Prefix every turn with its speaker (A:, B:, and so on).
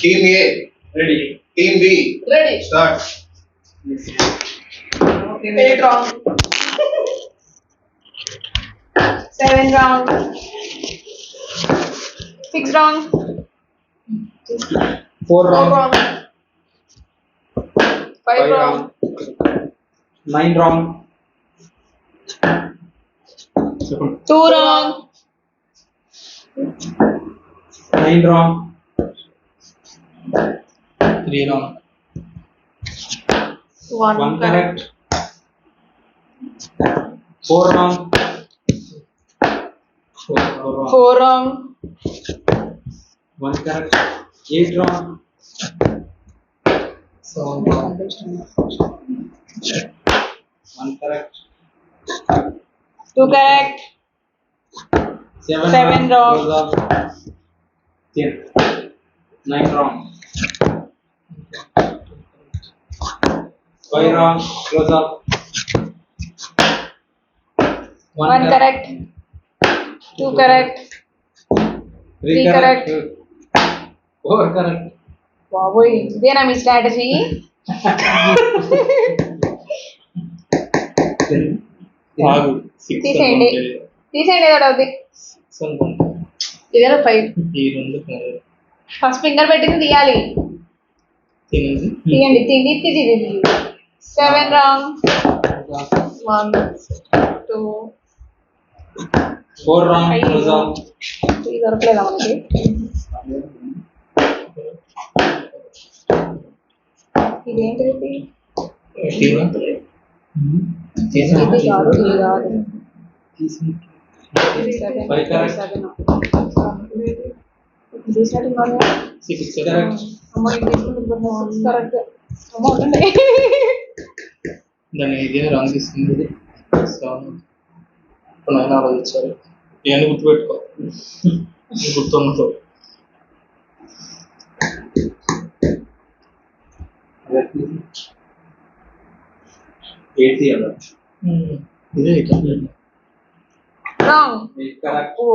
A: Team A.
B: Ready.
A: Team B.
C: Ready.
A: Start.
C: 8 wrong. 7 wrong. 6 wrong.
B: 4
C: 4
B: wrong.
C: wrong. 5 wrong.
B: 9 wrong.
C: 2 wrong.
B: 9 wrong. 3 wrong. 1 correct. 4 wrong.
C: 4 wrong.
B: 1 correct. 8 wrong. 7 wrong. 1 correct.
C: 2 correct. 7 wrong.
B: Close up. 10. 9 wrong. 5 wrong. Close up.
C: 1 correct. 2 correct.
B: 3
C: correct.
B: 4 correct.
C: బాబోయ్ ఇదేనా మీ strategy?
A: ఆగు. 6
C: తీసేయండి. తీసేయండి ఏదో అవుద్ది. ఇదేనా 5.
A: ఈ రెండు కాదు.
C: ఫస్ట్ ఫింగర్ పెట్టింది తీయాలి.
A: తినేది.
C: తీయండి. తీయండి. 7 రాంగ్. 1 2
B: 4 wrong. Close up.
C: ఇది దొరకలేదా మనకి? ఇదేంటిది?
A: తీరా.
C: ఇది కాదు. ఇది కాదు.
B: Five correct.
C: 7 ఇది స్టార్టింగ్ కాదు.
A: 6
B: Correct.
C: అమ్మ ఇది తీసుకుంటుంది కరెక్ట్. అమ్మ ఉండండి.
A: దాన్ని ఇదే రాంగ్ తీసుకుంది. ఇప్పుడు నేను ఆలోచించాలి. ఇవన్నీ గుర్తుపెట్టుకో. గుర్తున్నతో. ఇదే ఇట్లా.
C: రాంగ్.
B: Correct.
C: ఓ